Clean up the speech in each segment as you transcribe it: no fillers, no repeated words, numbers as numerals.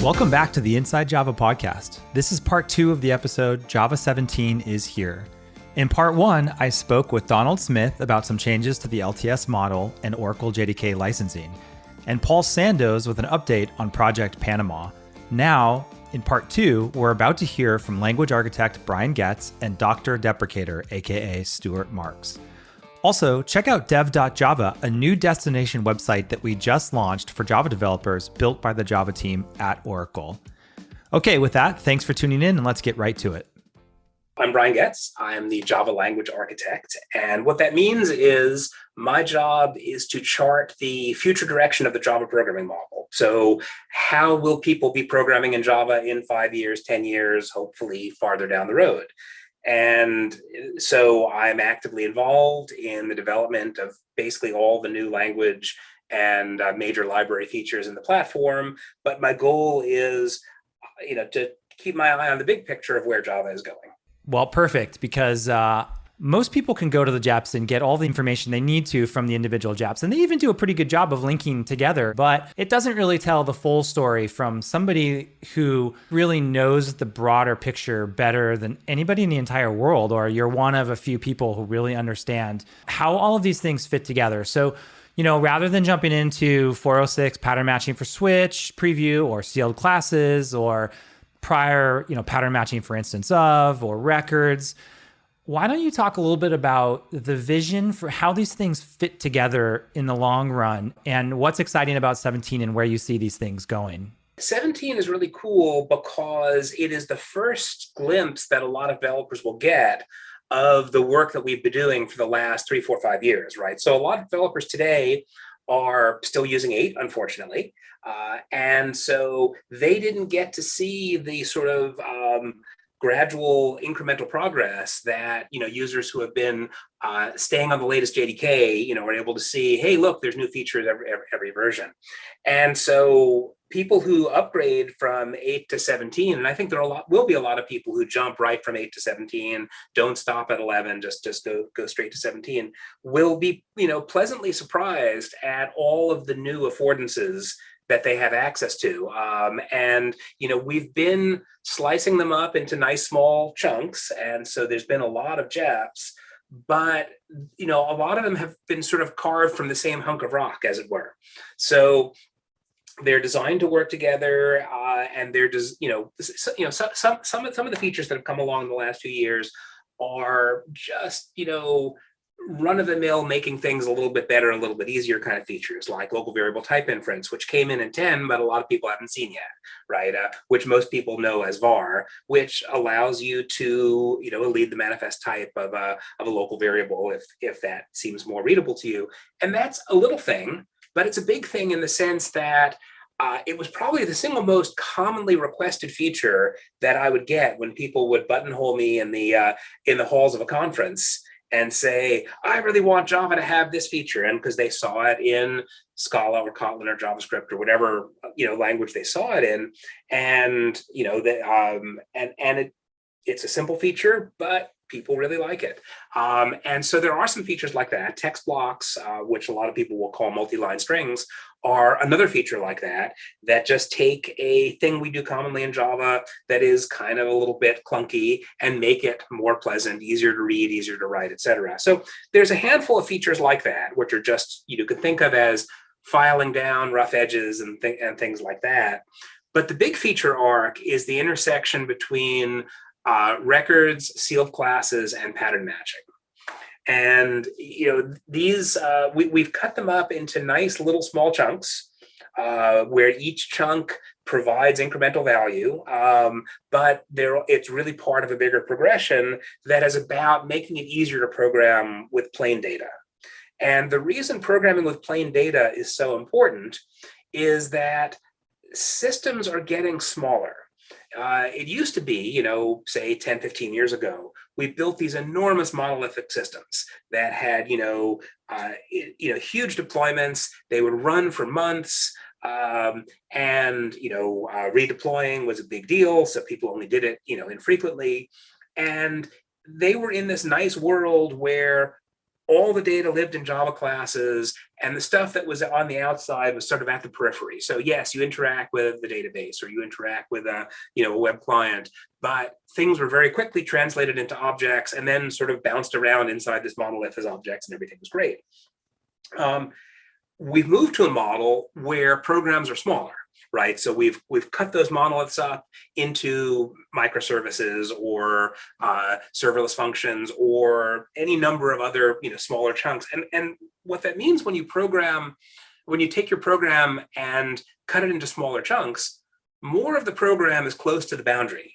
Welcome back to the Inside Java podcast. This is part 2 of the episode, Java 17 is here. In part 1, I spoke with Donald Smith about some changes to the LTS model and Oracle JDK licensing, and Paul Sandoz with an update on Project Panama. Now, in part 2, we're about to hear from language architect Brian Goetz and Dr. Deprecator, aka Stuart Marks. Also, check out dev.java, a new destination website that we just launched for Java developers built by the Java team at Oracle. Okay, with that, thanks for tuning in and let's get right to it. I'm Brian Goetz. I'm the Java language architect. And what that means is my job is to chart the future direction of the Java programming model. So how will people be programming in Java in 5 years, 10 years, hopefully farther down the road? And so I'm actively involved in the development of basically all the new language and major library features in the platform. But my goal is, to keep my eye on the big picture of where Java is going. Well, perfect, because most people can go to the JAPs and get all the information they need to from the individual JAPs. And they even do a pretty good job of linking together, but it doesn't really tell the full story from somebody who really knows the broader picture better than anybody in the entire world, or you're one of a few people who really understand how all of these things fit together. So, rather than jumping into 406 pattern matching for switch, preview, or sealed classes, or prior, pattern matching for instance of, or records, why don't you talk a little bit about the vision for how these things fit together in the long run and what's exciting about 17 and where you see these things going? 17 is really cool because it is the first glimpse that a lot of developers will get of the work that we've been doing for the last 3, 4, 5 years, right? So a lot of developers today are still using 8, unfortunately. And so they didn't get to see the sort of gradual incremental progress that users who have been staying on the latest JDK are able to see. Hey, look, there's new features every version. And so people who upgrade from 8 to 17, and I think there will be a lot of people who jump right from 8 to 17, don't stop at 11, just go straight to 17, will be pleasantly surprised at all of the new affordances that they have access to. And we've been slicing them up into nice small chunks. And so there's been a lot of JAPs, but a lot of them have been sort of carved from the same hunk of rock, as it were. So they're designed to work together, and they're just, some of the features that have come along in the last few years are just, run-of-the-mill, making things a little bit better, a little bit easier kind of features, like local variable type inference, which came in 10, but a lot of people haven't seen yet, right? Which most people know as var, which allows you to, lead the manifest type of a local variable if that seems more readable to you. And that's a little thing, but it's a big thing in the sense that it was probably the single most commonly requested feature that I would get when people would buttonhole me in the halls of a conference and say, I really want Java to have this feature. And because they saw it in Scala or Kotlin or JavaScript or whatever, language they saw it in. And, it's a simple feature, but people really like it. And so there are some features like that. Text blocks, which a lot of people will call multi-line strings, are another feature like that just take a thing we do commonly in Java that is kind of a little bit clunky and make it more pleasant, easier to read, easier to write, etc. So there's a handful of features like that, which are just, you could think of as filing down rough edges and things like that. But the big feature arc is the intersection between records, sealed classes, and pattern matching. And these we've cut them up into nice little small chunks where each chunk provides incremental value, but it's really part of a bigger progression that is about making it easier to program with plain data. And the reason programming with plain data is so important is that systems are getting smaller. It used to be, say 10, 15 years ago, we built these enormous monolithic systems that had, huge deployments. They would run for months, and redeploying was a big deal. So people only did it, infrequently. And they were in this nice world where all the data lived in Java classes, and the stuff that was on the outside was sort of at the periphery. So yes, you interact with the database or you interact with a web client, but things were very quickly translated into objects and then sort of bounced around inside this monolith as objects, and everything was great. We've moved to a model where programs are smaller, right? So we've cut those monoliths up into microservices or serverless functions or any number of other smaller chunks. And what that means when you take your program and cut it into smaller chunks, more of the program is close to the boundary.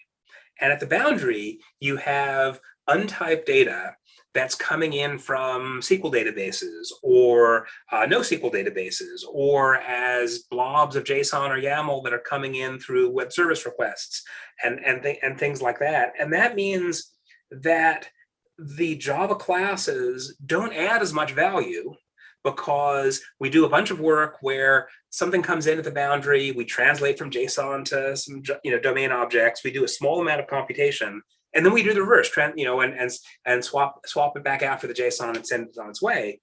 And at the boundary, you have untyped data that's coming in from SQL databases or NoSQL databases, or as blobs of JSON or YAML that are coming in through web service requests and things like that. And that means that the Java classes don't add as much value, because we do a bunch of work where something comes in at the boundary, we translate from JSON to some domain objects, we do a small amount of computation, and then we do the reverse, and swap it back out for the JSON and send it on its way.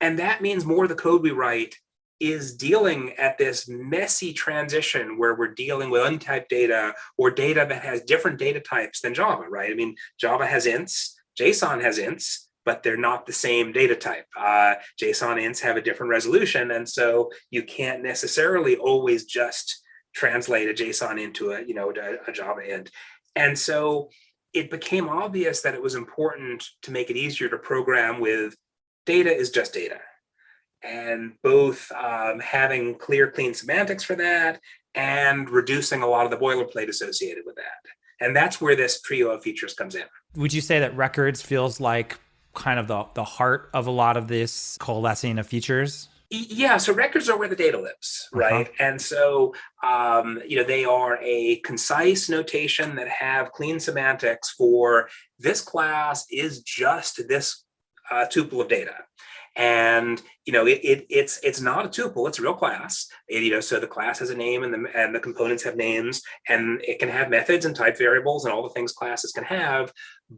And that means more of the code we write is dealing at this messy transition where we're dealing with untyped data or data that has different data types than Java, right? I mean, Java has ints, JSON has ints, but they're not the same data type. JSON ints have a different resolution, and so you can't necessarily always just translate a JSON into a Java int. And so it became obvious that it was important to make it easier to program with data is just data, and both having clear, clean semantics for that and reducing a lot of the boilerplate associated with that. And that's where this trio of features comes in. Would you say that records feels like kind of the heart of a lot of this coalescing of features? Yeah, so records are where the data lives, right? Uh-huh. And so, they are a concise notation that have clean semantics for this class is just this tuple of data. And, it's not a tuple, it's a real class. So the class has a name and the components have names, and it can have methods and type variables and all the things classes can have.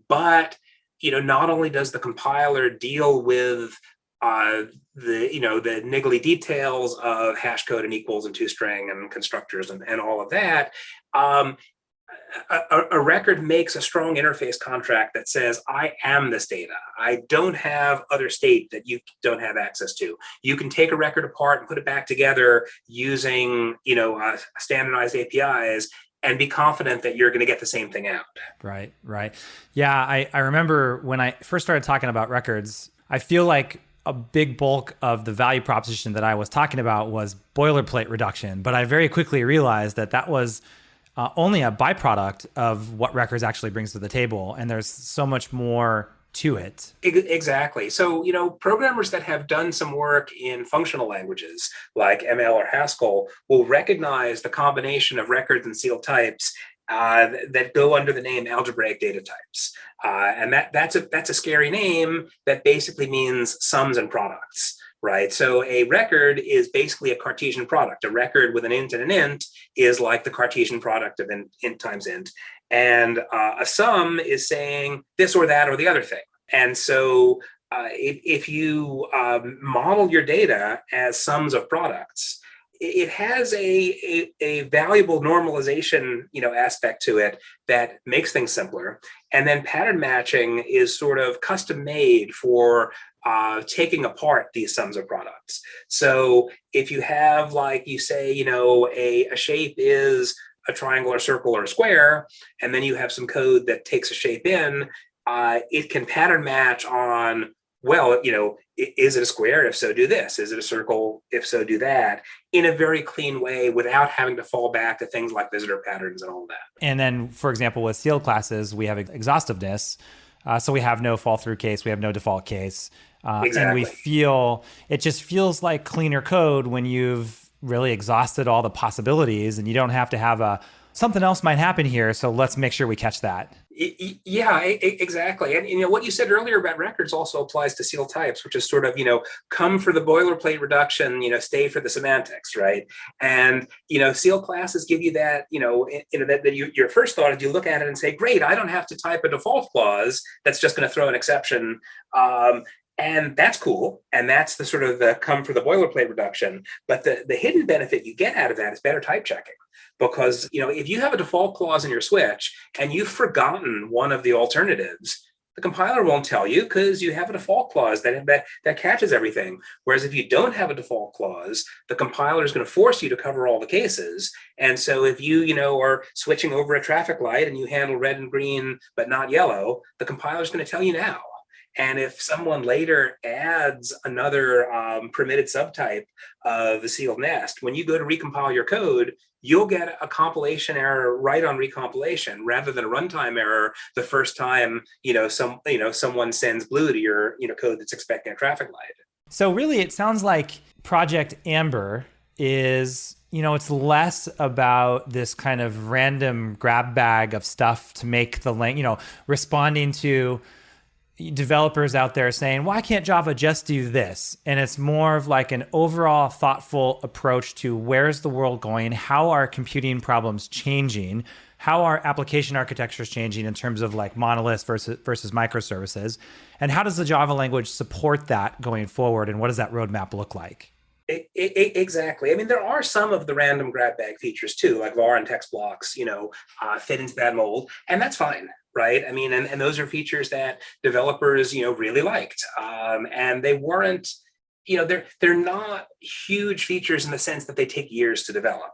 But, not only does the compiler deal with the niggly details of hash code and equals and toString and constructors and all of that, a record makes a strong interface contract that says, I am this data. I don't have other state that you don't have access to. You can take a record apart and put it back together using, standardized APIs and be confident that you're going to get the same thing out. Right. Yeah, I remember when I first started talking about records, I feel like a big bulk of the value proposition that I was talking about was boilerplate reduction. But I very quickly realized that was only a byproduct of what records actually brings to the table. And there's so much more to it. Exactly. So, programmers that have done some work in functional languages like ML or Haskell will recognize the combination of records and sealed types that go under the name algebraic data types. And that's a scary name that basically means sums and products. Right. So a record is basically a Cartesian product. A record with an int and an int is like the Cartesian product of int times int. And a sum is saying this or that or the other thing. And so if you model your data as sums of products, it has a valuable normalization, aspect to it that makes things simpler. And then pattern matching is sort of custom made for taking apart these sums of products. So if you have, like you say, a shape is a triangle or circle or a square, and then you have some code that takes a shape in, it can pattern match on, well, is it a square? If so, do this. Is it a circle? If so, do that, in a very clean way without having to fall back to things like visitor patterns and all that. And then, for example, with sealed classes, we have exhaustiveness. So we have no fall through case, we have no default case. Exactly. And it just feels like cleaner code when you've really exhausted all the possibilities and you don't have to have something else might happen here. So let's make sure we catch that. Yeah, exactly. And what you said earlier about records also applies to sealed types, which is sort of, come for the boilerplate reduction, stay for the semantics, right? And, sealed classes give you that, your first thought is you look at it and say, great, I don't have to type a default clause that's just going to throw an exception. And that's cool. And that's the sort of the come for the boilerplate reduction. But the hidden benefit you get out of that is better type checking. Because, if you have a default clause in your switch and you've forgotten one of the alternatives, the compiler won't tell you because you have a default clause that catches everything. Whereas if you don't have a default clause, the compiler is going to force you to cover all the cases. And so if you, are switching over a traffic light and you handle red and green, but not yellow, the compiler is going to tell you now. And if someone later adds another permitted subtype of the sealed nest, when you go to recompile your code, you'll get a compilation error right on recompilation rather than a runtime error the first time someone sends blue to your code that's expecting a traffic light. So really, it sounds like Project Amber is, it's less about this kind of random grab bag of stuff to make the responding to developers out there saying, why can't Java just do this? And it's more of like an overall thoughtful approach to where's the world going, how are computing problems changing, how are application architectures changing in terms of like monoliths versus microservices, and how does the Java language support that going forward, and what does that roadmap look like? Exactly. I mean, there are some of the random grab bag features too, like var and text blocks, fit into that mold, and that's fine, right? I mean, and those are features that developers, really liked, and they weren't, they're not huge features in the sense that they take years to develop.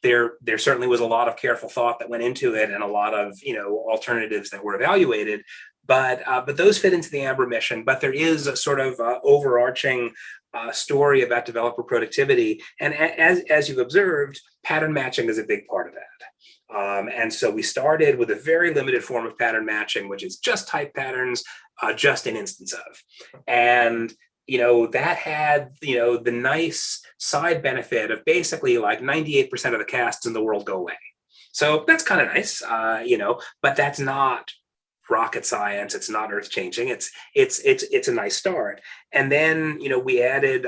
There certainly was a lot of careful thought that went into it, and a lot of alternatives that were evaluated. But those fit into the Amber mission. But there is a sort of overarching story about developer productivity, and as you've observed, pattern matching is a big part of that. And so we started with a very limited form of pattern matching, which is just type patterns, just an instance of, and that had the nice side benefit of basically like 98% of the casts in the world go away. So that's kind of nice, but that's not rocket science. It's not earth changing. It's a nice start. And then we added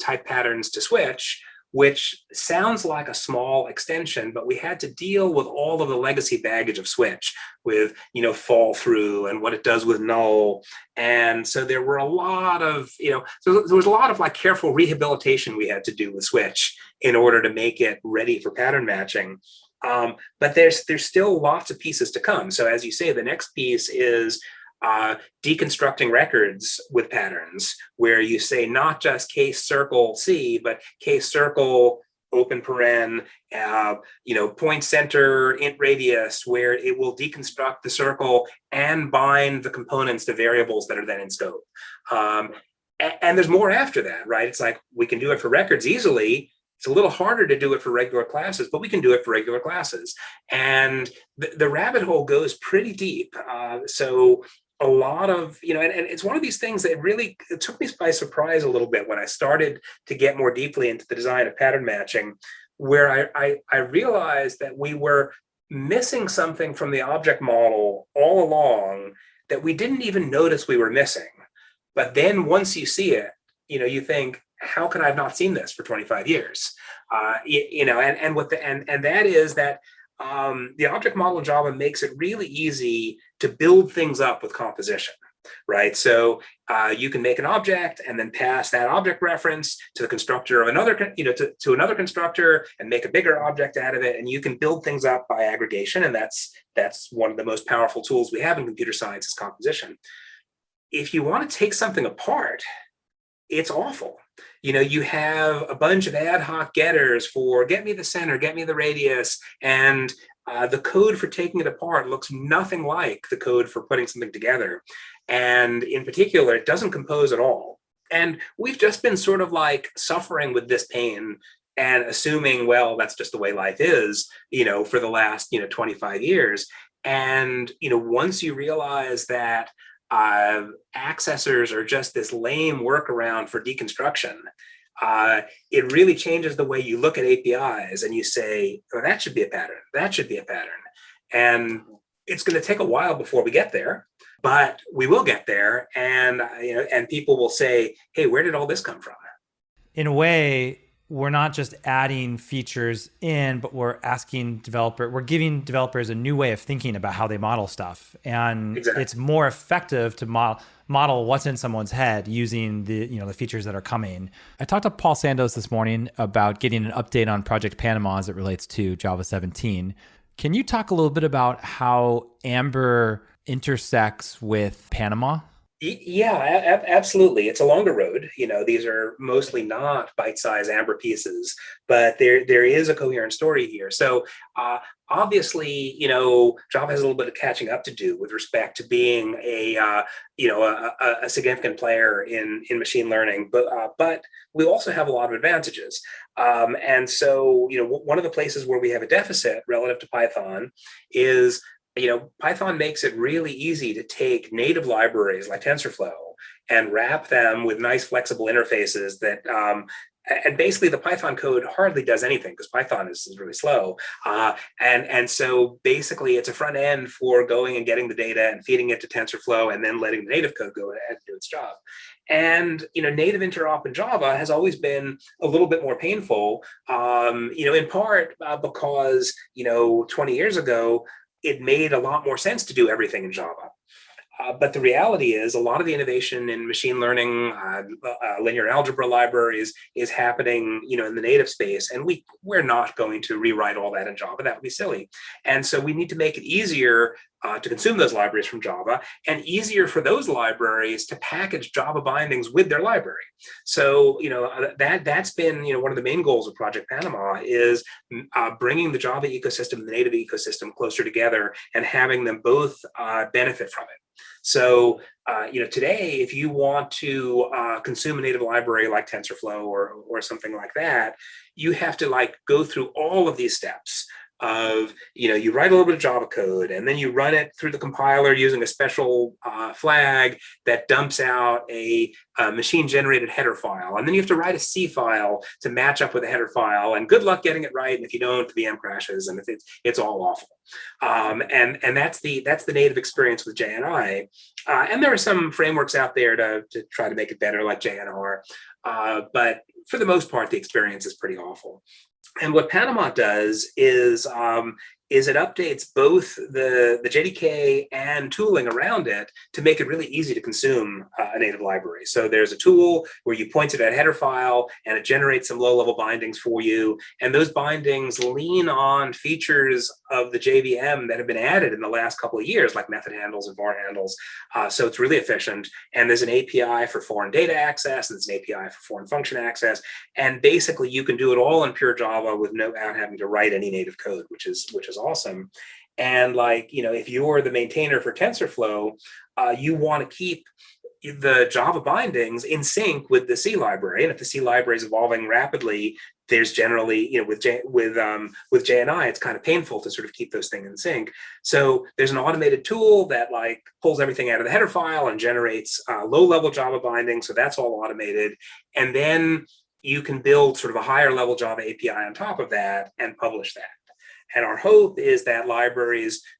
type patterns to switch, which sounds like a small extension, but we had to deal with all of the legacy baggage of switch with fall through and what it does with null. And so there were a lot of so there was a lot of like careful rehabilitation we had to do with switch in order to make it ready for pattern matching. But there's still lots of pieces to come. So as you say, the next piece is deconstructing records with patterns, where you say not just case circle C, but case circle open paren, point center int radius, where it will deconstruct the circle and bind the components to variables that are then in scope. And there's more after that, right? It's like we can do it for records easily. It's a little harder to do it for regular classes, but we can do it for regular classes. And the rabbit hole goes pretty deep. So a lot of, and it's one of these things that it took me by surprise a little bit when I started to get more deeply into the design of pattern matching, where I realized that we were missing something from the object model all along that we didn't even notice we were missing. But then once you see it, you think, how could I have not seen this for 25 years? And that is that the object model of Java makes it really easy to build things up with composition, right? So you can make an object and then pass that object reference to the constructor of another, to another constructor, and make a bigger object out of it. And you can build things up by aggregation. And that's one of the most powerful tools we have in computer science is composition. If you want to take something apart, it's awful. You have a bunch of ad hoc getters for get me the center, get me the radius, and the code for taking it apart looks nothing like the code for putting something together. And in particular, it doesn't compose at all. And we've just been sort of like suffering with this pain and assuming, well, that's just the way life is, for the last, 25 years. And, once you realize that accessors are just this lame workaround for deconstruction, it really changes the way you look at APIs, and you say, oh, that should be a pattern. That should be a pattern. And it's going to take a while before we get there, but we will get there. And, and people will say, hey, where did all this come from? In a way, we're not just adding features in, but we're giving developers a new way of thinking about how they model stuff. And Exactly. it's more effective to model what's in someone's head using the features that are coming. I talked to Paul Sandoz this morning about getting an update on Project Panama as it relates to Java 17. Can you talk a little bit about how Amber intersects with Panama? Yeah, absolutely. It's a longer road. These are mostly not bite-sized Amber pieces, but there is a coherent story here. So obviously, Java has a little bit of catching up to do with respect to being a significant player in machine learning, but we also have a lot of advantages. And so, one of the places where we have a deficit relative to Python is Python makes it really easy to take native libraries like TensorFlow and wrap them with nice flexible interfaces that, and basically the Python code hardly does anything because Python is really slow. And so basically it's a front end for going and getting the data and feeding it to TensorFlow and then letting the native code go ahead and do its job. And native interop in Java has always been a little bit more painful, in part because 20 years ago, it made a lot more sense to do everything in Java. But the reality is a lot of the innovation in machine learning, linear algebra libraries is happening, in the native space. And we're not going to rewrite all that in Java. That would be silly. And so we need to make it easier to consume those libraries from Java and easier for those libraries to package Java bindings with their library. So, that's been, one of the main goals of Project Panama is bringing the Java ecosystem and the native ecosystem closer together and having them both benefit from it. So, today, if you want to consume a native library like TensorFlow or something like that, you have to go through all of these steps of, you write a little bit of Java code and then you run it through the compiler using a special flag that dumps out a machine generated header file. And then you have to write a C file to match up with a header file, and good luck getting it right. And if you don't, the VM crashes and it's all awful. And that's the native experience with JNI. And there are some frameworks out there to try to make it better, like JNR. But for the most part, the experience is pretty awful. And what Panama does is it updates both the JDK and tooling around it to make it really easy to consume a native library. So there's a tool where you point it at a header file and it generates some low-level bindings for you. And those bindings lean on features of the JVM that have been added in the last couple of years, like method handles and var handles. So it's really efficient. And there's an API for foreign data access, and there's an API for foreign function access. And basically you can do it all in pure Java without having to write any native code, which is awesome. And if you're the maintainer for TensorFlow, you want to keep the Java bindings in sync with the C library. And if the C library is evolving rapidly, there's generally, with JNI, it's kind of painful to sort of keep those things in sync. So there's an automated tool that pulls everything out of the header file and generates low-level Java bindings. So that's all automated. And then you can build sort of a higher level Java API on top of that and publish that. And our hope is that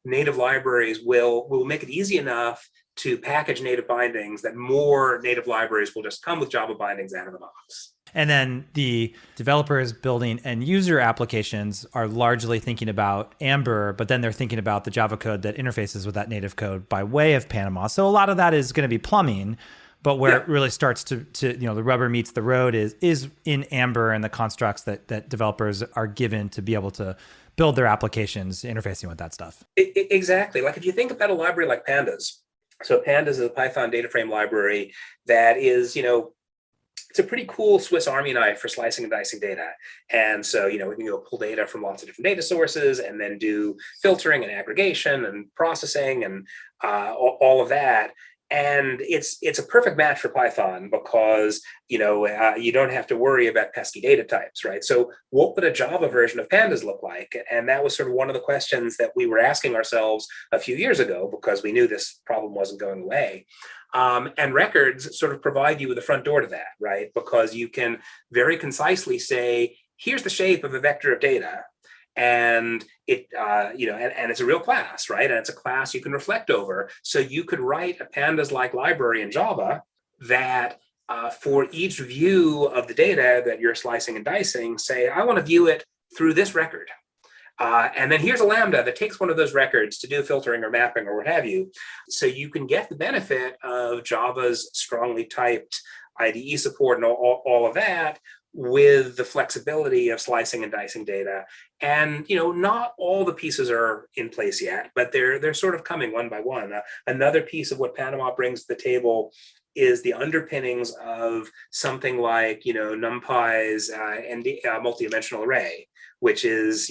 native libraries will make it easy enough to package native bindings that more native libraries will just come with Java bindings out of the box. And then the developers building end user applications are largely thinking about Amber, but then they're thinking about the Java code that interfaces with that native code by way of Panama. So a lot of that is going to be plumbing. But where it really starts to the rubber meets the road is in Amber and the constructs that developers are given to be able to build their applications interfacing with that stuff. Exactly. If you think about a library like Pandas. So Pandas is a Python data frame library that is, it's a pretty cool Swiss Army knife for slicing and dicing data. And so, we can go pull data from lots of different data sources and then do filtering and aggregation and processing and all of that. And it's a perfect match for Python because, you don't have to worry about pesky data types, right? So what would a Java version of Pandas look like? And that was sort of one of the questions that we were asking ourselves a few years ago because we knew this problem wasn't going away. And records sort of provide you with a front door to that, right? Because you can very concisely say, here's the shape of a vector of data. And it, and it's a real class, right? And it's a class you can reflect over. So you could write a pandas-like library in Java that for each view of the data that you're slicing and dicing, say, I want to view it through this record. And then here's a Lambda that takes one of those records to do filtering or mapping or what have you. So you can get the benefit of Java's strongly typed IDE support and all of that with the flexibility of slicing and dicing data. And not all the pieces are in place yet, but they're sort of coming one by one. Another piece of what Panama brings to the table is the underpinnings of something like NumPy's multi-dimensional array, which is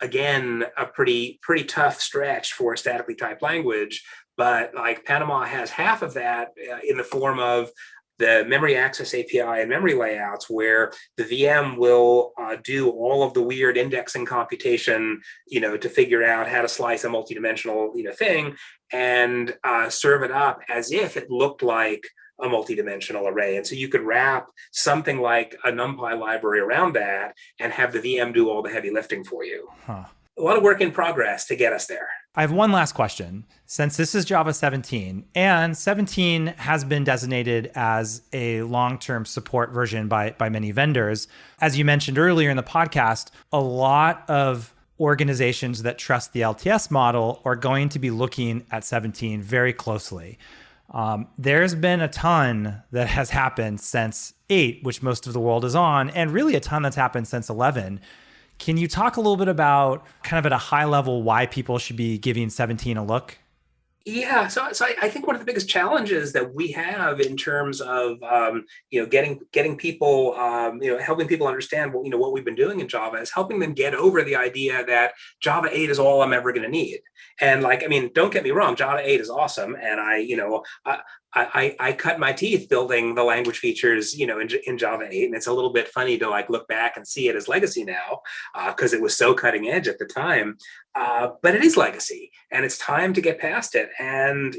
again a pretty tough stretch for a statically typed language. But like Panama has half of that in the form of the memory access API and memory layouts, where the VM will do all of the weird indexing computation, to figure out how to slice a multidimensional, thing, and serve it up as if it looked like a multidimensional array. And so you could wrap something like a NumPy library around that and have the VM do all the heavy lifting for you. Huh. A lot of work in progress to get us there. I have one last question. Since this is Java 17, and 17 has been designated as a long-term support version by many vendors, as you mentioned earlier in the podcast, a lot of organizations that trust the LTS model are going to be looking at 17 very closely. There's been a ton that has happened since 8, which most of the world is on, and really a ton that's happened since 11. Can you talk a little bit about, kind of at a high level, why people should be giving 17 a look? Yeah, so I think one of the biggest challenges that we have in terms of getting people helping people understand what we've been doing in Java is helping them get over the idea that Java 8 is all I'm ever going to need. And don't get me wrong, Java 8 is awesome, and I cut my teeth building the language features, in Java 8, and it's a little bit funny to look back and see it as legacy now, because it was so cutting edge at the time. But it is legacy, and it's time to get past it. And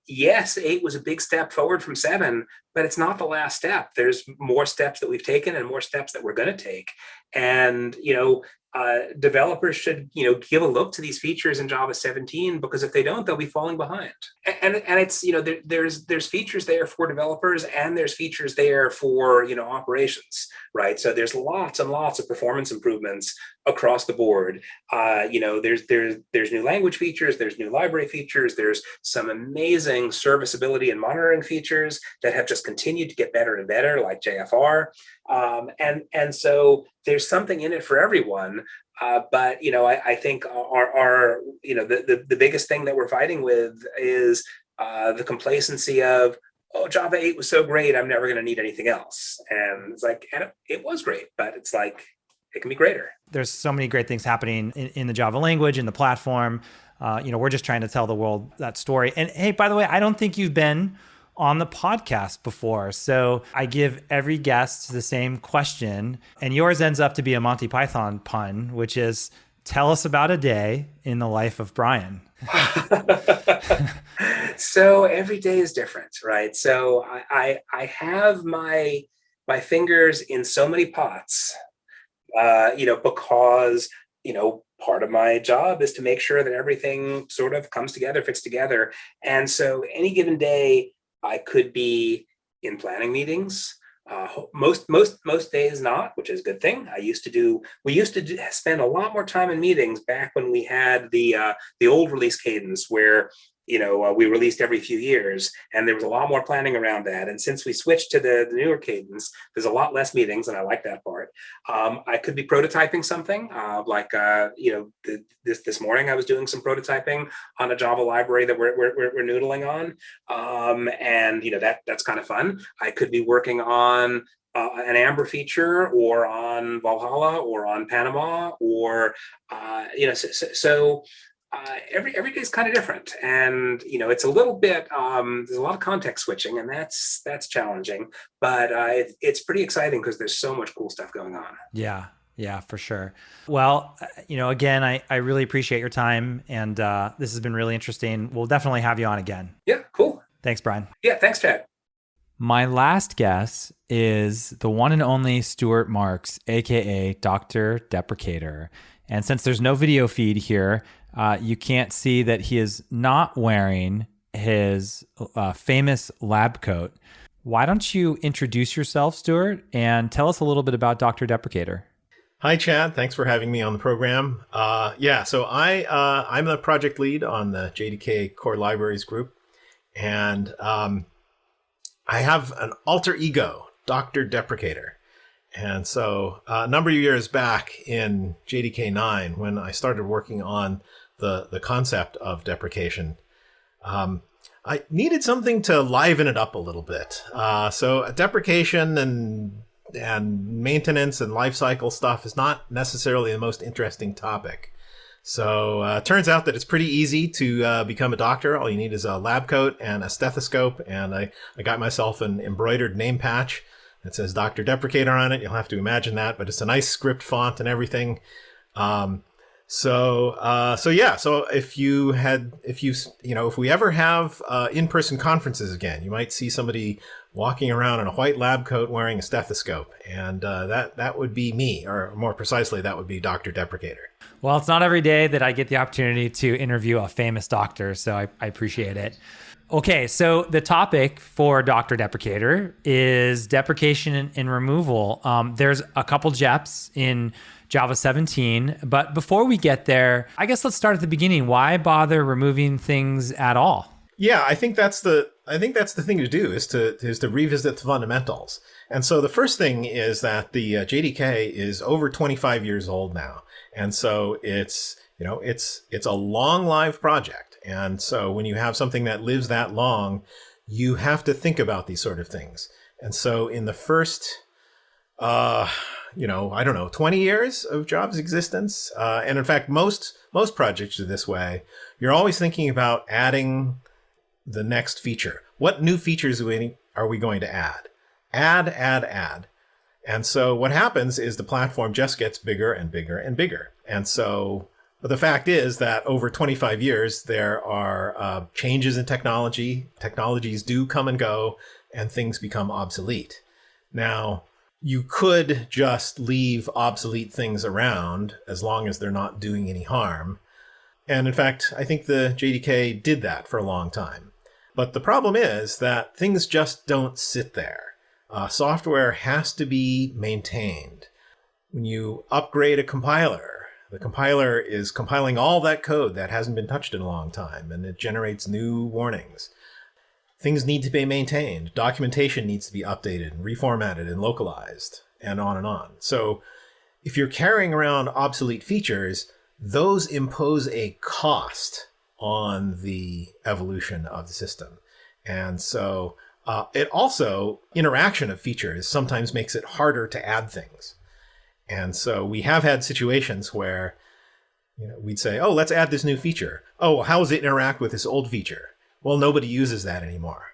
yes, 8 was a big step forward from 7, but it's not the last step. There's more steps that we've taken and more steps that we're going to take. And developers should give a look to these features in Java 17, because if they don't, they'll be falling behind. And it's there's features there for developers, and there's features there for operations, right? So there's lots and lots of performance improvements across the board. There's new language features, there's new library features, there's some amazing serviceability and monitoring features that have just continued to get better and better, like JFR. And so there's something in it for everyone. But I think our the biggest thing that we're fighting with is the complacency of, oh, Java 8 was so great, I'm never going to need anything else. And it's and it was great, but it's it can be greater. There's so many great things happening in the Java language, in the platform. We're just trying to tell the world that story. And hey, by the way, I don't think you've been on the podcast before. So I give every guest the same question, and yours ends up to be a Monty Python pun, which is, tell us about a day in the life of Brian. So every day is different, right? So I have my fingers in so many pots, because part of my job is to make sure that everything sort of comes together, fits together. And so any given day, I could be in planning meetings. Most days not, which is a good thing. We used to spend a lot more time in meetings back when we had the old release cadence, where we released every few years, and there was a lot more planning around that. And since we switched to the newer cadence, there's a lot less meetings, and I like that part. I could be prototyping something, this morning I was doing some prototyping on a Java library that we're noodling on, and that's kind of fun. I could be working on an Amber feature, or on Valhalla, or on Panama, or every day is kind of different, and it's a little bit there's a lot of context switching, and that's challenging, but it's pretty exciting because there's so much cool stuff going on. Yeah, for sure. Well, again, I really appreciate your time, and this has been really interesting. We'll definitely have you on again. Yeah, cool. Thanks, Brian. Yeah, thanks, Chad. My last guest is the one and only Stuart Marks, aka Dr. Deprecator. And since there's no video feed here, you can't see that he is not wearing his famous lab coat. Why don't you introduce yourself, Stuart, and tell us a little bit about Dr. Deprecator? Hi, Chad. Thanks for having me on the program. So I'm the project lead on the JDK Core Libraries group, and I have an alter ego, Dr. Deprecator. And so a number of years back in JDK 9, when I started working on the concept of deprecation, I needed something to liven it up a little bit. So deprecation and maintenance and lifecycle stuff is not necessarily the most interesting topic. So it turns out that it's pretty easy to become a doctor. All you need is a lab coat and a stethoscope. And I got myself an embroidered name patch that says Dr. Deprecator on it. You'll have to imagine that, but it's a nice script font and everything. So if we ever have in-person conferences again, you might see somebody walking around in a white lab coat wearing a stethoscope, and that would be me, or more precisely, that would be Dr. Deprecator. Well, it's not every day that I get the opportunity to interview a famous doctor, so I appreciate it. Okay, so the topic for Dr. Deprecator is deprecation and removal. There's a couple JEPs in Java 17, but before we get there, I guess let's start at the beginning. Why bother removing things at all? Yeah, I think that's the thing to do is to revisit the fundamentals. And so the first thing is that the JDK is over 25 years old now, and so it's a long-lived project. And so when you have something that lives that long, you have to think about these sort of things. And so in the first 20 years of Java's existence, and in fact, most projects are this way, you're always thinking about adding the next feature. What new features are we going to add? Add. And so what happens is the platform just gets bigger and bigger and bigger. And so but the fact is that over 25 years, there are changes in technology. Technologies do come and go, and things become obsolete. Now, you could just leave obsolete things around as long as they're not doing any harm. And in fact, I think the JDK did that for a long time. But the problem is that things just don't sit there. Software has to be maintained. When you upgrade a compiler, the compiler is compiling all that code that hasn't been touched in a long time, and it generates new warnings. Things need to be maintained. Documentation needs to be updated and reformatted and localized, and on and on. So if you're carrying around obsolete features, those impose a cost on the evolution of the system. And so it also, interaction of features sometimes makes it harder to add things. And so we have had situations where we'd say, oh, let's add this new feature. Oh, how does it interact with this old feature? Well, nobody uses that anymore.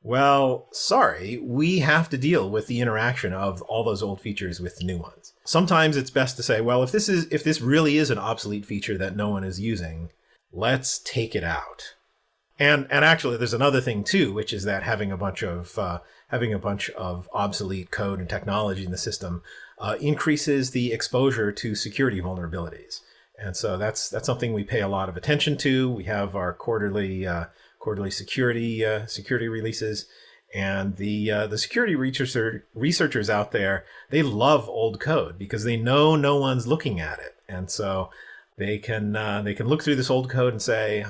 Well, sorry, we have to deal with the interaction of all those old features with the new ones. Sometimes it's best to say, well, if this really is an obsolete feature that no one is using, let's take it out. And actually, there's another thing too, which is that having a bunch of obsolete code and technology in the system increases the exposure to security vulnerabilities. And so that's something we pay a lot of attention to. We have our quarterly security releases, and the security researchers out there, they love old code because they know no one's looking at it, and so they can look through this old code and say,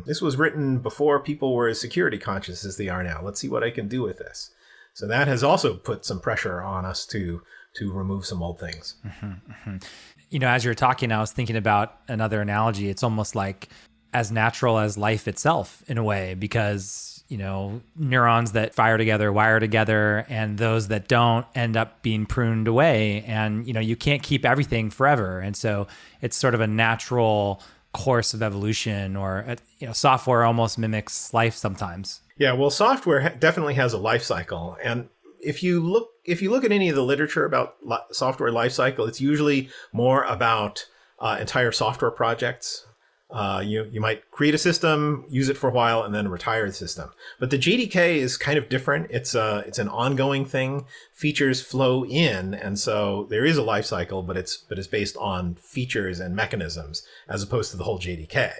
this was written before people were as security conscious as they are now. Let's see what I can do with this. So that has also put some pressure on us to remove some old things. Mm-hmm. As you're talking, I was thinking about another analogy. It's almost like as natural as life itself in a way, because, neurons that fire together, wire together, and those that don't end up being pruned away. And, you can't keep everything forever. And so it's sort of a natural course of evolution, or, software almost mimics life sometimes. Yeah, well, software definitely has a life cycle. And if you look at any of the literature about software life cycle, it's usually more about entire software projects. You might create a system, use it for a while, and then retire the system. But the JDK is kind of different. It's an ongoing thing. Features flow in, and so there is a life cycle, but it's based on features and mechanisms as opposed to the whole JDK.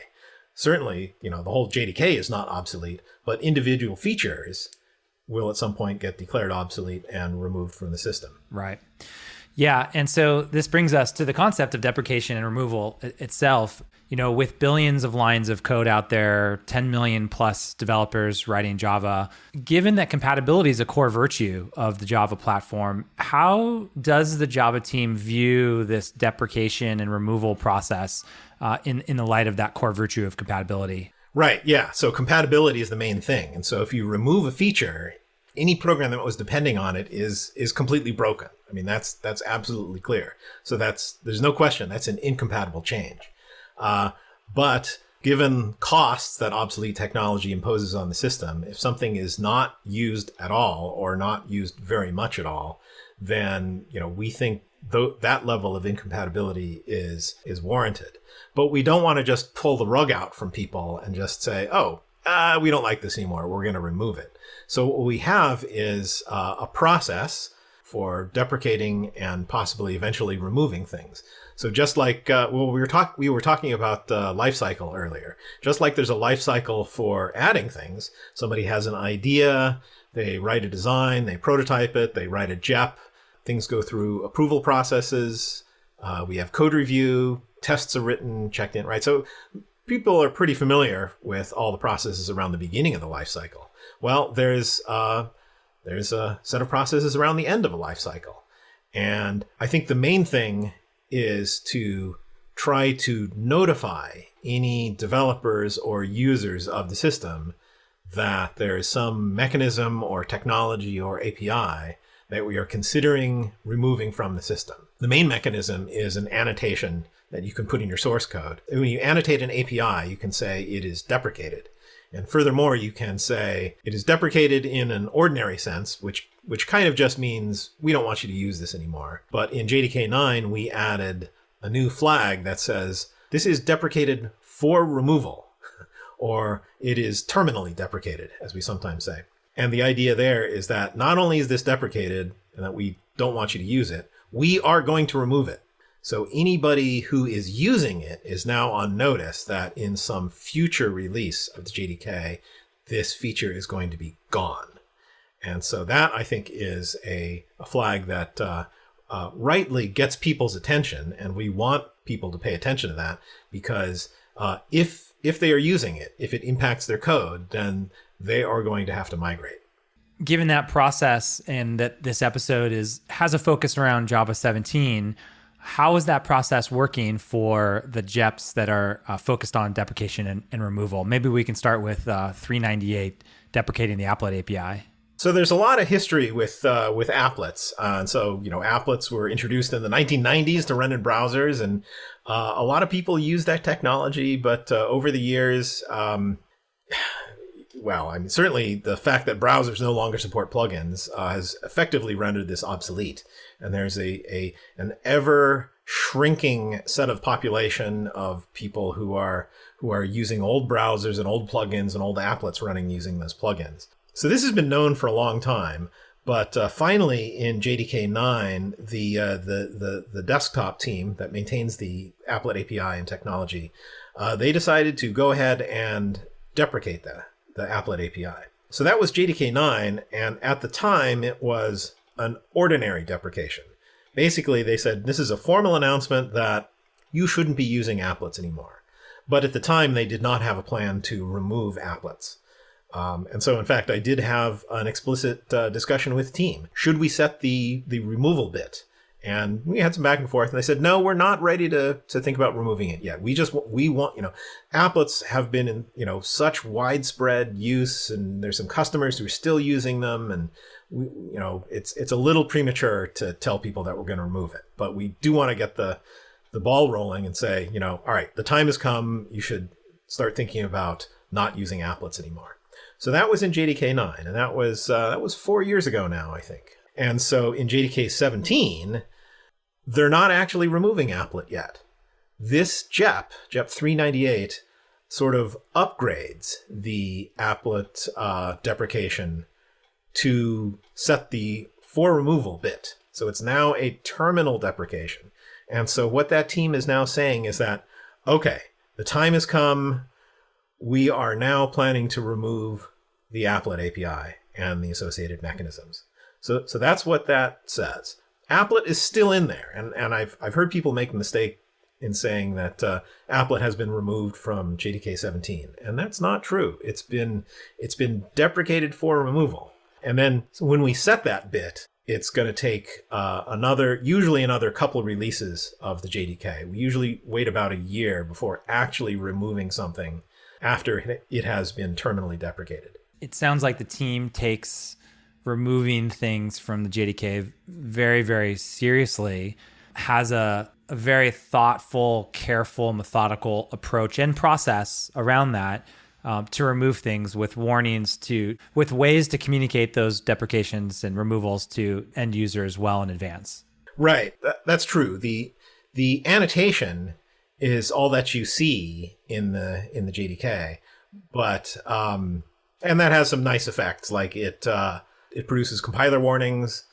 Certainly, the whole JDK is not obsolete, but individual features will at some point get declared obsolete and removed from the system. Right. Yeah. And so this brings us to the concept of deprecation and removal itself. With billions of lines of code out there, 10 million plus developers writing Java, given that compatibility is a core virtue of the Java platform, how does the Java team view this deprecation and removal process in the light of that core virtue of compatibility? Right. Yeah. So compatibility is the main thing. And so if you remove a feature, any program that was depending on it is completely broken. I mean, that's absolutely clear. So there's no question that's an incompatible change. But given costs that obsolete technology imposes on the system, if something is not used at all or not used very much at all, then we think that level of incompatibility is warranted. But we don't want to just pull the rug out from people and just say, we don't like this anymore, we're going to remove it. So what we have is a process for deprecating and possibly eventually removing things. So just like we were talking about life cycle earlier. Just like there's a life cycle for adding things. Somebody has an idea, they write a design, they prototype it, they write a JEP. Things go through approval processes. We have code review, tests are written, checked in, right? So people are pretty familiar with all the processes around the beginning of the life cycle. Well, there's a set of processes around the end of a life cycle. And I think the main thing is to try to notify any developers or users of the system that there is some mechanism or technology or API that we are considering removing from the system. The main mechanism is an annotation that you can put in your source code. And when you annotate an API, you can say it is deprecated. And furthermore, you can say it is deprecated in an ordinary sense, which kind of just means we don't want you to use this anymore. But in JDK 9, we added a new flag that says this is deprecated for removal, or it is terminally deprecated, as we sometimes say. And the idea there is that not only is this deprecated and that we don't want you to use it, we are going to remove it. So anybody who is using it is now on notice that in some future release of the JDK, this feature is going to be gone. And so that, I think, is a flag that rightly gets people's attention. And we want people to pay attention to that because if they are using it, if it impacts their code, then they are going to have to migrate. Given that process and that this episode has a focus around Java 17, how is that process working for the JEPs that are focused on deprecation and removal? Maybe we can start with 398, deprecating the applet API. So there's a lot of history with applets. And so, applets were introduced in the 1990s to run in browsers. And a lot of people use that technology. But over the years, certainly the fact that browsers no longer support plugins has effectively rendered this obsolete. And there's an ever shrinking set of population of people who are using old browsers and old plugins and old applets running using those plugins. So this has been known for a long time, but finally in JDK 9, the desktop team that maintains the applet API and technology, they decided to go ahead and deprecate the applet API. So that was JDK 9, and at the time it was an ordinary deprecation. Basically, they said this is a formal announcement that you shouldn't be using applets anymore. But at the time, they did not have a plan to remove applets. And so, in fact, I did have an explicit discussion with the team. Should we set the removal bit? And we had some back and forth, and they said, no, we're not ready to think about removing it yet. We want, applets have been in, such widespread use, and there's some customers who are still using them, and it's a little premature to tell people that we're going to remove it. But we do want to get the ball rolling and say, all right, the time has come. You should start thinking about not using applets anymore. So that was in JDK 9, and that was 4 years ago now, I think. And so in JDK 17, they're not actually removing applet yet. This JEP 398, sort of upgrades the applet deprecation to set the for removal bit. So it's now a terminal deprecation. And so what that team is now saying is that, okay, the time has come. We are now planning to remove the applet API. and the associated mechanisms. So that's what that says. Applet is still in there, and I've heard people make the mistake in saying that applet has been removed from JDK 17, and that's not true. It's been deprecated for removal, and then when we set that bit, it's going to take usually another couple releases of the JDK. We usually wait about a year before actually removing something after it has been terminally deprecated. It sounds like the team takes removing things from the JDK very, very seriously, has a very thoughtful, careful, methodical approach and process around that to remove things with warnings, with ways to communicate those deprecations and removals to end users well in advance. Right, that's true. The annotation is all that you see in the JDK, but and that has some nice effects, like it produces compiler warnings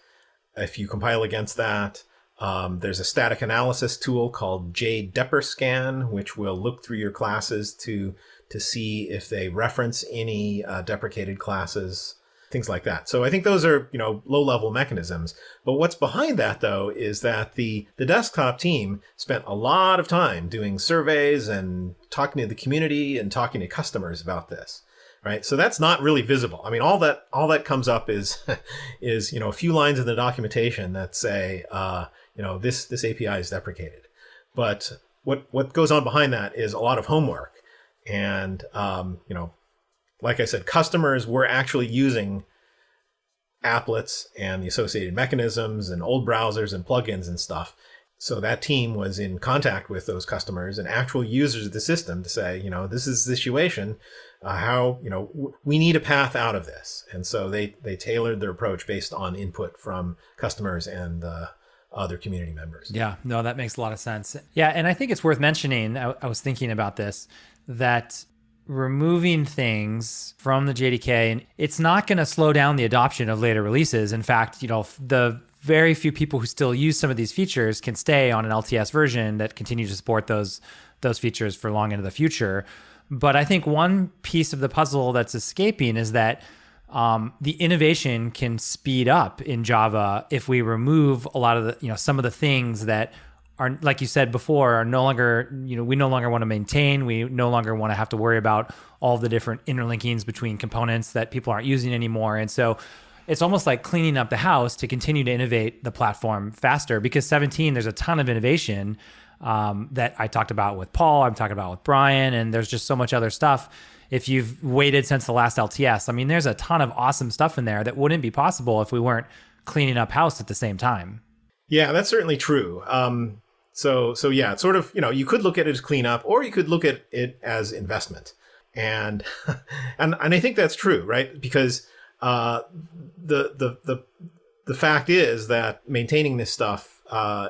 if you compile against that. There's a static analysis tool called deprecation, which will look through your classes to see if they reference any deprecated classes, things like that. So I think those are, low-level mechanisms. But what's behind that, though, is that the desktop team spent a lot of time doing surveys and talking to the community and talking to customers about this. Right. So that's not really visible. I mean, all that comes up is a few lines in the documentation that say, this API is deprecated. But what goes on behind that is a lot of homework. And, like I said, customers were actually using applets and the associated mechanisms and old browsers and plugins and stuff. So that team was in contact with those customers and actual users of the system to say, this is the situation, we need a path out of this. And so they tailored their approach based on input from customers and other community members. Yeah, no, that makes a lot of sense. Yeah, and I think it's worth mentioning, I was thinking about this, that removing things from the JDK, and it's not going to slow down the adoption of later releases. In fact, the very few people who still use some of these features can stay on an LTS version that continues to support those features for long into the future. But I think one piece of the puzzle that's escaping is that the innovation can speed up in Java if we remove a lot of the, some of the things that are, like you said before, are no longer, we no longer want to maintain. We no longer want to have to worry about all the different interlinkings between components that people aren't using anymore. And so it's almost like cleaning up the house to continue to innovate the platform faster, because 17, there's a ton of innovation that I talked about with Paul, I'm talking about with Brian, and there's just so much other stuff. If you've waited since the last LTS, I mean, there's a ton of awesome stuff in there that wouldn't be possible if we weren't cleaning up house at the same time. Yeah, that's certainly true. So yeah, it's sort of, you could look at it as cleanup, or you could look at it as investment. And and I think that's true, right? Because the fact is that maintaining this stuff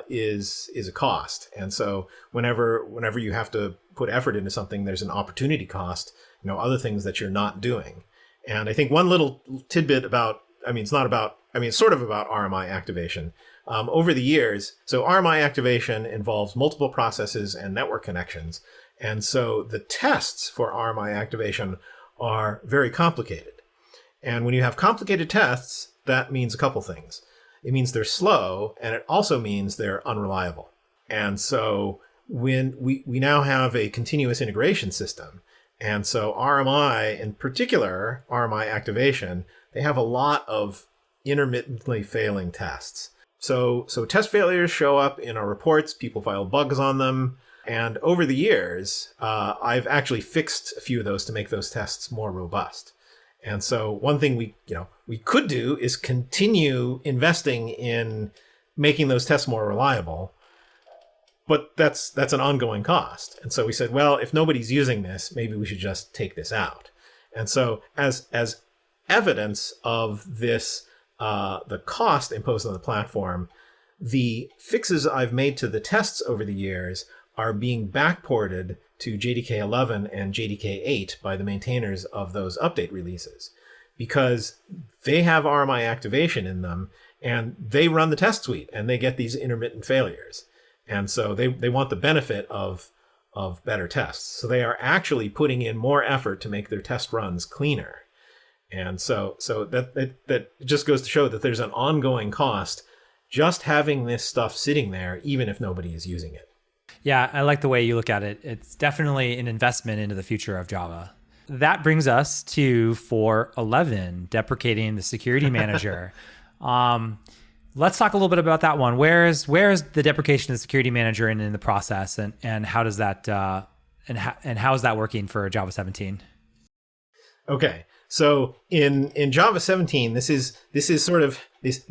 is a cost. And so whenever you have to put effort into something, there's an opportunity cost, other things that you're not doing. And I think one little tidbit it's sort of about RMI activation. Over the years, so RMI activation involves multiple processes and network connections. And so the tests for RMI activation are very complicated. And when you have complicated tests, that means a couple things. It means they're slow, and it also means they're unreliable. And so when we now have a continuous integration system, and so RMI, in particular, RMI activation, they have a lot of intermittently failing tests. So test failures show up in our reports, people file bugs on them. And over the years, I've actually fixed a few of those to make those tests more robust. And so one thing we could do is continue investing in making those tests more reliable, but that's an ongoing cost. And so we said, well, if nobody's using this, maybe we should just take this out. And so as evidence of this, the cost imposed on the platform, the fixes I've made to the tests over the years are being backported to JDK 11 and JDK 8 by the maintainers of those update releases, because they have RMI activation in them and they run the test suite and they get these intermittent failures. And so they want the benefit of better tests. So they are actually putting in more effort to make their test runs cleaner. And so that just goes to show that there's an ongoing cost just having this stuff sitting there, even if nobody is using it. Yeah, I like the way you look at it. It's definitely an investment into the future of Java. That brings us to 4.11, deprecating the security manager. Let's talk a little bit about that one. Where's the deprecation of the security manager in the process, and how does that and how is that working for Java 17? Okay, so in Java 17, this is sort of this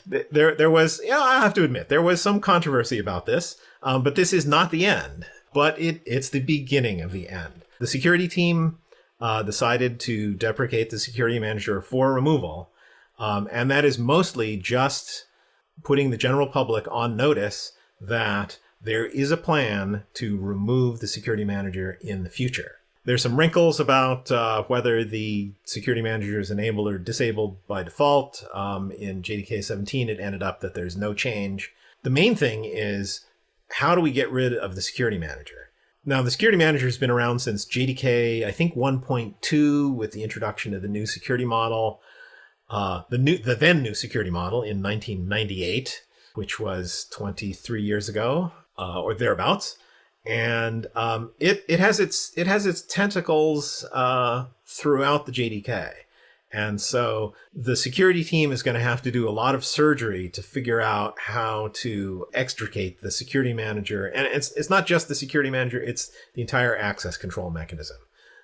there was, I have to admit, there was some controversy about this, but this is not the end, but it's the beginning of the end. The security team decided to deprecate the security manager for removal, and that is mostly just putting the general public on notice that there is a plan to remove the security manager in the future. There's some wrinkles about whether the security manager is enabled or disabled by default. In JDK 17, it ended up that there's no change. The main thing is, how do we get rid of the security manager? Now, the security manager has been around since JDK, I think 1.2, with the introduction of the new security model, the then new security model in 1998, which was 23 years ago, or thereabouts. And it has its tentacles throughout the JDK. And so the security team is going to have to do a lot of surgery to figure out how to extricate the security manager. And it's not just the security manager, it's the entire access control mechanism.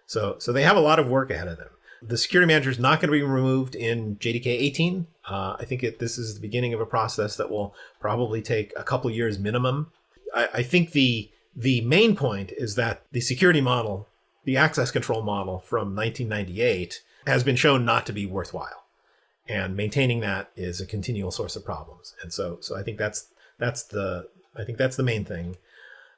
So they have a lot of work ahead of them. The security manager is not going to be removed in JDK 18. I think this is the beginning of a process that will probably take a couple years minimum. I think the main point is that the security model, the access control model from 1998, has been shown not to be worthwhile, and maintaining that is a continual source of problems. And so I think that's the main thing.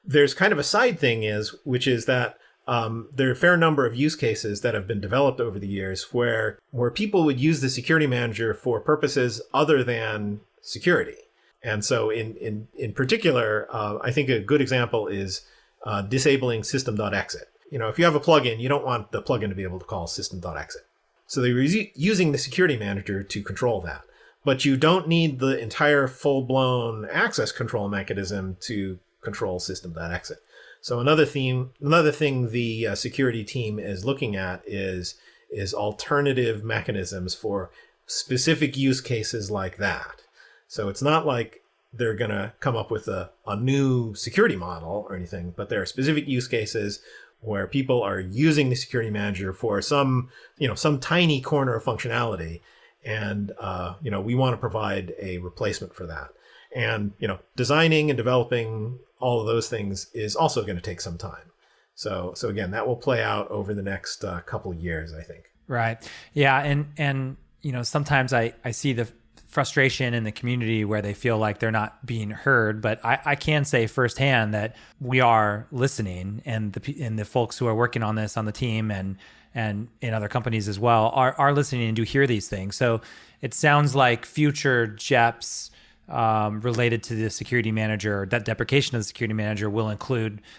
There's kind of a side thing which is that there are a fair number of use cases that have been developed over the years where people would use the security manager for purposes other than security. And so in particular, I think a good example is disabling system.exit. If you have a plugin, you don't want the plugin to be able to call system.exit. So they were using the security manager to control that. But you don't need the entire full-blown access control mechanism to control system.exit. So another thing the security team is looking at is alternative mechanisms for specific use cases like that. So it's not like they're going to come up with a new security model or anything, but there are specific use cases where people are using the security manager for some tiny corner of functionality. And, we want to provide a replacement for that. And, designing and developing all of those things is also going to take some time. So again, that will play out over the next couple of years, I think. Right. Yeah. And sometimes I see the frustration in the community where they feel like they're not being heard, but I can say firsthand that we are listening, and the folks who are working on this on the team and in other companies as well are listening and do hear these things. So it sounds like future JEPs related to the security manager, that deprecation of the security manager, will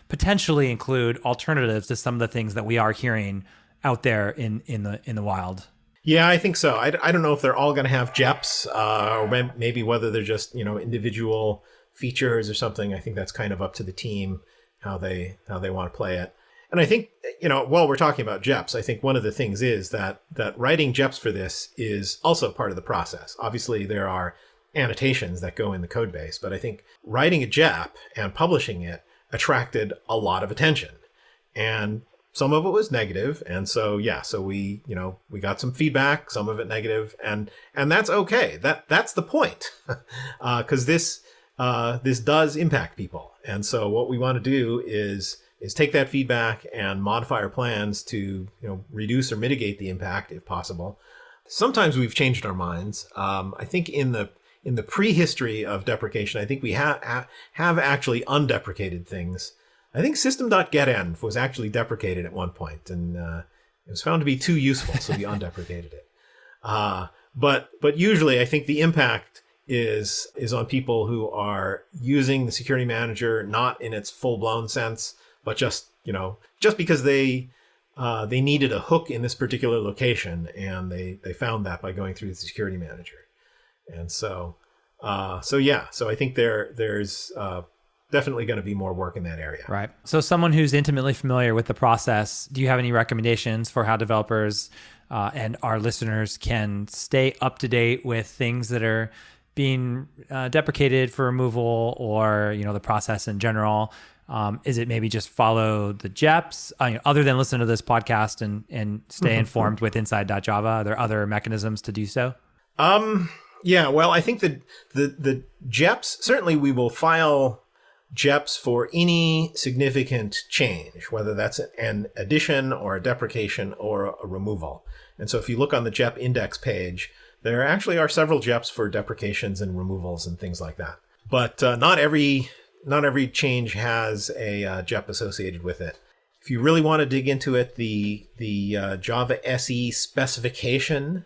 potentially include alternatives to some of the things that we are hearing out there in the wild. Yeah, I think so. I don't know if they're all going to have JEPs, or maybe whether they're just individual features or something. I think that's kind of up to the team how they want to play it. And I think while we're talking about JEPs, I think one of the things is that writing JEPs for this is also part of the process. Obviously, there are annotations that go in the code base, but I think writing a JEP and publishing it attracted a lot of attention, and some of it was negative. And so we got some feedback, some of it negative, and that's okay. That's the point, because this does impact people. And so what we want to do is take that feedback and modify our plans to reduce or mitigate the impact if possible. Sometimes we've changed our minds. I think in the prehistory of deprecation, I think we have actually undeprecated things. I think system.getEnv was actually deprecated at one point, and it was found to be too useful, so we undeprecated it. But usually, I think the impact is on people who are using the security manager not in its full-blown sense, but just because they they needed a hook in this particular location, and they found that by going through the security manager. And so I think there's definitely going to be more work in that area. Right. So someone who's intimately familiar with the process, do you have any recommendations for how developers and our listeners can stay up to date with things that are being deprecated for removal, or the process in general? Is it maybe just follow the JEPs, other than listen to this podcast and stay informed with inside.java? Are there other mechanisms to do so? Yeah, well, I think that the JEPs, certainly we will file JEPs for any significant change, whether that's an addition or a deprecation or a removal. And so if you look on the JEP index page, there actually are several JEPs for deprecations and removals and things like that. But not every change has a JEP associated with it. If you really want to dig into it, the Java SE specification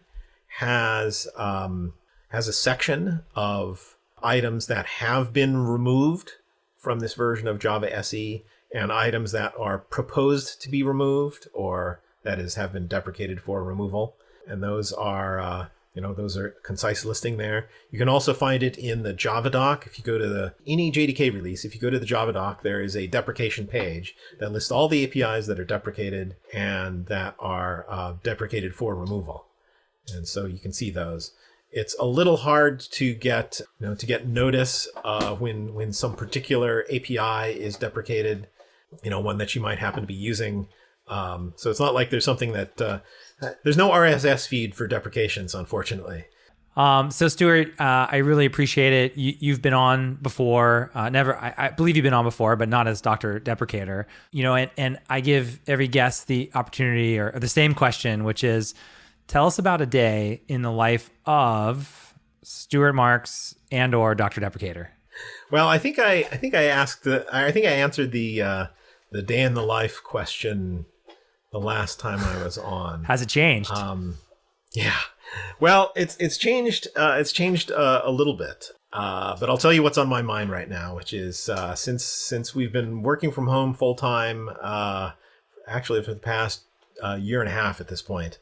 has a section of items that have been removed from this version of Java SE, and items that are proposed to be removed, or that is have been deprecated for removal. And those are those are concise listing there. You can also find it in the Java doc. If you go to any JDK release, if you go to the Java doc, there is a deprecation page that lists all the APIs that are deprecated and that are deprecated for removal. And so you can see those. It's a little hard to get notice when some particular API is deprecated, one that you might happen to be using. So it's not like there's something that there's no RSS feed for deprecations, unfortunately. So Stuart, I really appreciate it. You've been on before. I believe you've been on before, but not as Dr. Deprecator. And I give every guest the opportunity or the same question, which is, tell us about a day in the life of Stuart Marks and/or Dr. Deprecator. Well, I think I answered the day in the life question the last time I was on. Has it changed? Yeah. Well, it's changed. It's changed a little bit. But I'll tell you what's on my mind right now, which is since we've been working from home full time, actually for the past year and a half at this point.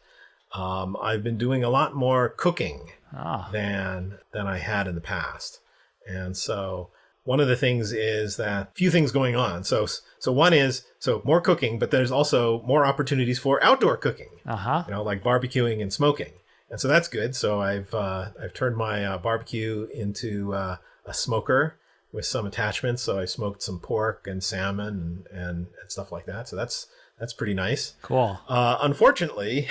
I've been doing a lot more cooking than I had in the past. And so one of the things is that a few things going on. So one is more cooking, but there's also more opportunities for outdoor cooking, like barbecuing and smoking. And so that's good. So I've turned my barbecue into a smoker with some attachments. So I smoked some pork and salmon and stuff like that. So that's pretty nice. Cool. Unfortunately,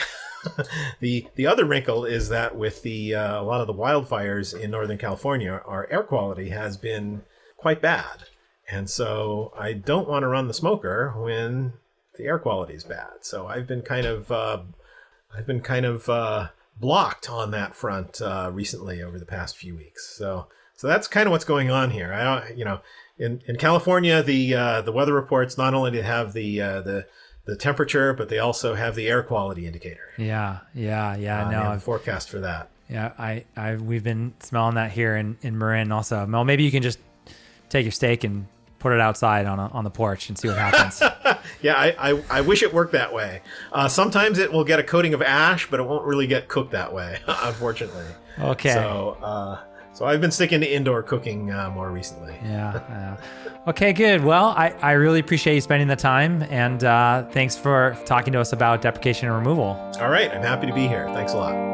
the other wrinkle is that with a lot of the wildfires in Northern California, our air quality has been quite bad. And so I don't want to run the smoker when the air quality is bad. So I've been kind of blocked on that front recently over the past few weeks. So that's kind of what's going on here. In California, the weather reports not only have the temperature, but they also have the air quality indicator. Yeah. No, forecast for that. Yeah, we've been smelling that here in Marin also. Mel, maybe you can just take your steak and put it outside on the porch and see what happens. Yeah, I wish it worked that way. Sometimes it will get a coating of ash, but it won't really get cooked that way, unfortunately. Okay. So I've been sticking to indoor cooking more recently. Yeah. Okay, good. Well, I really appreciate you spending the time, and thanks for talking to us about deprecation and removal. All right. I'm happy to be here. Thanks a lot.